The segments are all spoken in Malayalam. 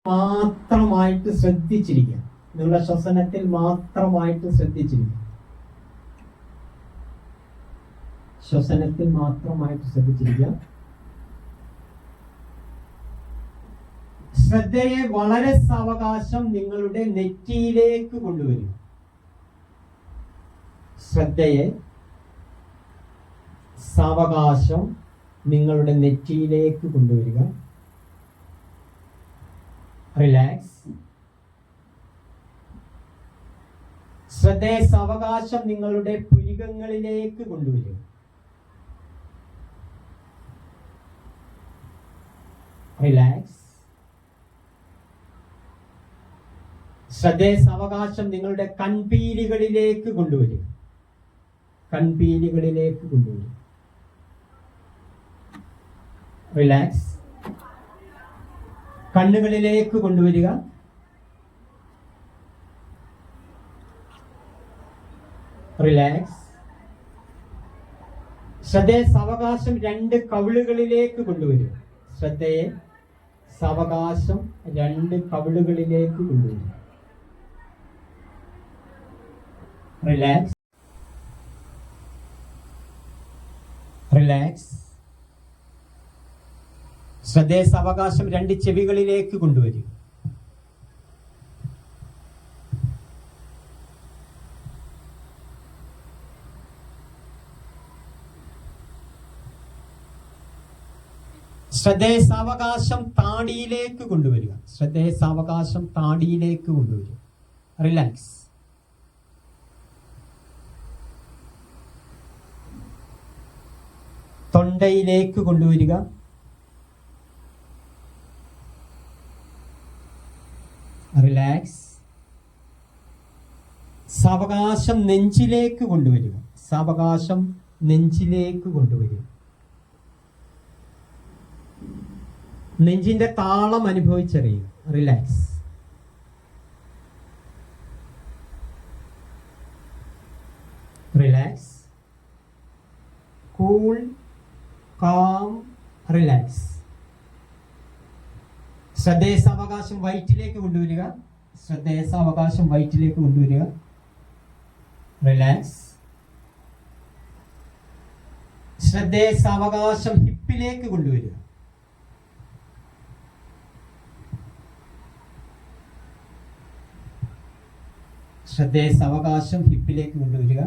മാത്രമായിട്ട് ശ്രദ്ധിച്ചിരിക്കുക. നിങ്ങളുടെ ശ്വസനത്തിൽ മാത്രമായിട്ട് ശ്രദ്ധിച്ചിരിക്കുക. ശ്വസനത്തിൽ മാത്രമായിട്ട് ശ്രദ്ധിച്ചിരിക്കുക. ശ്രദ്ധയെ വളരെ സാവകാശം നിങ്ങളുടെ നെറ്റിയിലേക്ക് കൊണ്ടുവരിക. ശ്രദ്ധയെ സാവകാശം നിങ്ങളുടെ നെറ്റിയിലേക്ക് കൊണ്ടുവരിക. റിലാക്സ്. ശ്രദ്ധയെ സാവകാശം നിങ്ങളുടെ പുരികങ്ങളിലേക്ക് കൊണ്ടുവരിക. റിലാക്സ്. ശ്രദ്ധയെ സാവകാശം നിങ്ങളുടെ കൺപീലികളിലേക്ക് കൊണ്ടുവരിക. കൺപീലികളിലേക്ക് കൊണ്ടുവരിക. റിലാക്സ്. കണ്ണുകളിലേക്ക് കൊണ്ടുവരിക. റിലാക്സ്. ശ്രദ്ധയെ സാവകാശം രണ്ട് കവിളുകളിലേക്ക് കൊണ്ടുവരിക. ശ്രദ്ധയെ സാവകാശം രണ്ട് കവിളുകളിലേക്ക് കൊണ്ടുവരിക. റിലാക്സ്. റിലാക്സ്. ശ്രദ്ധയെ സാവകാശം രണ്ട് ചെവികളിലേക്ക് കൊണ്ടുവരിക. ശ്രദ്ധയെ സാവകാശം താടിയിലേക്ക് കൊണ്ടുവരിക. ശ്രദ്ധയെ സാവകാശം താടിയിലേക്ക് കൊണ്ടുവരിക. റിലാക്സ്. തൊണ്ടയിലേക്ക് കൊണ്ടുവരിക. റിലാക്സ്. സാവകാശം നെഞ്ചിലേക്ക് കൊണ്ടുവരിക. സാവകാശം നെഞ്ചിലേക്ക് കൊണ്ടുവരിക. നെഞ്ചിന്റെ താളം അനുഭവിച്ചറിയുക. Relax. Relax. Cool, calm, relax. ശ്രദ്ധയെ സാവകാശം വയറ്റിലേക്ക് കൊണ്ടുവരിക. ശ്രദ്ധയെ സാവകാശം വയറ്റിലേക്ക് കൊണ്ടുവരിക. റിലാക്സ്. ശ്രദ്ധയെ സാവകാശം ഹിപ്പിലേക്ക് കൊണ്ടുവരിക. ശ്രദ്ധയെ സാവകാശം ഹിപ്പിലേക്ക് കൊണ്ടുവരിക.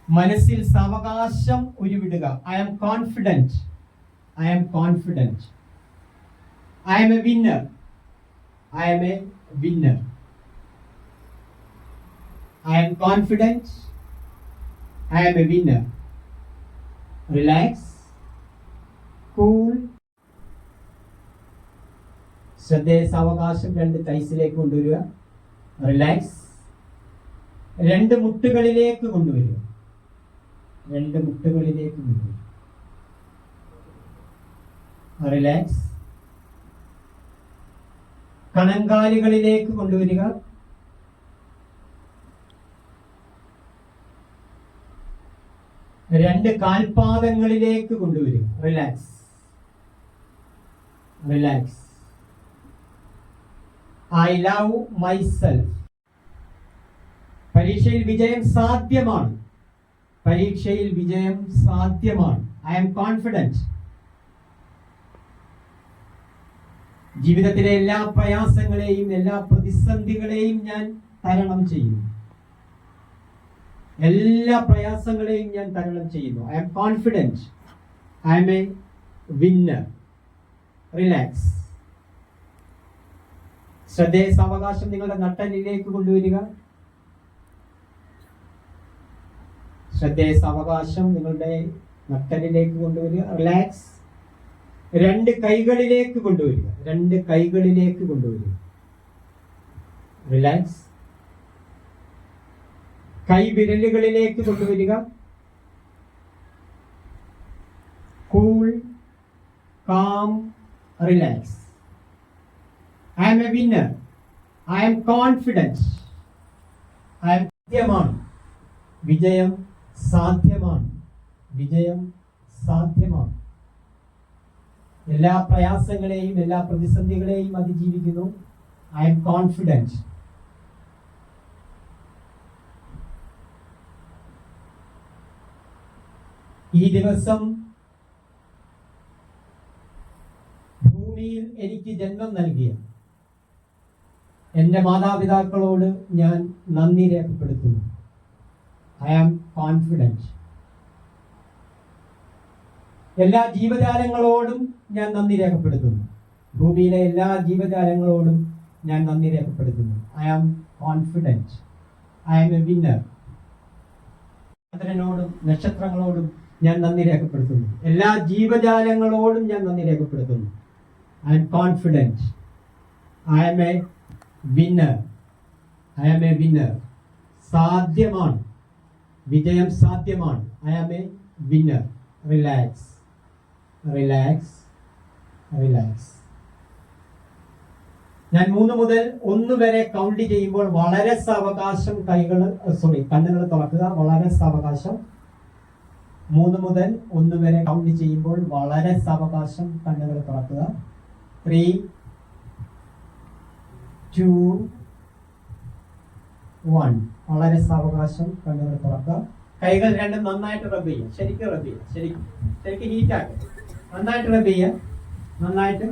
മനസ്സിൽ സാവകാശം ഉരുവിടുക. I am confident. I am confident. I am a winner. I am a winner. I am confident. I am a winner. Relax. Cool. ശ്രദ്ധയെ സാവകാശം രണ്ട് തൈസിലേക്ക് കൊണ്ടുവരിക. റിലാക്സ്. രണ്ട് മുട്ടുകളിലേക്ക് കൊണ്ടുവരിക. രണ്ട് മുട്ടുകളിലേക്ക് കൊണ്ടുവരിക. റിലാക്സ്. കണങ്കാലുകളിലേക്ക് കൊണ്ടുവരിക. രണ്ട് കാൽപാദങ്ങളിലേക്ക് കൊണ്ടുവരിക. Relax. Relax. I love myself. പരീക്ഷയിൽ വിജയം സാധ്യമാണ്. പരീക്ഷയിൽ വിജയം സാധ്യമാണ്. I am confident. ജീവിതത്തിലെ എല്ലാ പ്രയാസങ്ങളെയും എല്ലാ പ്രതിസന്ധികളെയും ഞാൻ തരണം ചെയ്യുന്നു. എല്ലാ പ്രയാസങ്ങളെയും ഞാൻ തരണം ചെയ്യുന്നു. I am confident. I am a winner. Relax. ശ്രദ്ധയെ സാവകാശം നിങ്ങളുടെ നട്ടലിലേക്ക് കൊണ്ടുവരിക. ശ്രദ്ധയെ സാവകാശം നിങ്ങളുടെ നട്ടലിലേക്ക് കൊണ്ടുവരിക. റിലാക്സ്. രണ്ട് കൈകളിലേക്ക് കൊണ്ടുവരിക. രണ്ട് കൈകളിലേക്ക് കൊണ്ടുവരിക. റിലാക്സ്. കൈവിരലുകളിലേക്ക് കൊണ്ടുവരിക. Cool, calm, relax. I am a winner. I am confidence. I am സാധ്യമാണ്. വിജയം സാധ്യമാണ്. വിജയം സാധ്യമാണ്. എല്ലാ പ്രയാസങ്ങളെയും എല്ലാ പ്രതിസന്ധികളെയും അതിജീവിക്കുന്നു. I M confident. ഈ ദിവസം ഭൂമിയിൽ എനിക്ക് ജന്മം നൽകിയ എൻ്റെ മാതാപിതാക്കളോട് ഞാൻ നന്ദി രേഖപ്പെടുത്തുന്നു. I am confident. എല്ലാ ജീവജാലങ്ങളോടും ഞാൻ നന്ദി രേഖപ്പെടുത്തുന്നു. ഭൂമിയിലെ എല്ലാ ജീവജാലങ്ങളോടും ഞാൻ നന്ദി രേഖപ്പെടുത്തുന്നു. I am confident. I am a winner. ചന്ദ്രനോടും നക്ഷത്രങ്ങളോടും ഞാൻ നന്ദി രേഖപ്പെടുത്തുന്നു. എല്ലാ ജീവജാലങ്ങളോടും ഞാൻ നന്ദി രേഖപ്പെടുത്തുന്നു. I am confident. I am a winner. I am a winner. സാധ്യമാണ്, വിജയം സാധ്യമാണ്. I am a winner. Relax, relax, relax. ഞാൻ 3 മുതൽ 1 വരെ കൗണ്ട് ചെയ്യുമ്പോൾ വളരെ സാവകാശം കണ്ണുകൾ തുറക്കുക. വളരെ സാവകാശം. 3 മുതൽ 1 വരെ കൗണ്ട് ചെയ്യുമ്പോൾ വളരെ സാവകാശം കണ്ണുകൾ തുറക്കുക. 3, 2, 1. വളരെ സാവകാശം കണ്ണുകൾ തുറക്കുക. കൈകൾ രണ്ടും നന്നായിട്ട് റബ്ബ് ചെയ്യുക. ശരിക്കും റബ്ബ് ചെയ്യുക. ശരിക്കും ഹീറ്റാക്കുക. നന്നായിട്ട് റബ്ബ് ചെയ്യുക. നന്നായിട്ട്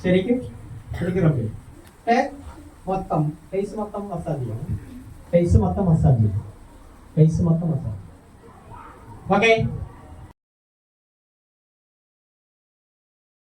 ശരിക്കും റബ്ബ് ചെയ്യുക. മൊത്തം ഫേസ് മൊത്തം മസാജ് ചെയ്യണം. ഫേസ് മൊത്തം മസാജ് ചെയ്യണം. ഫേസ് മൊത്തം മസാജ്. ഓക്കെ.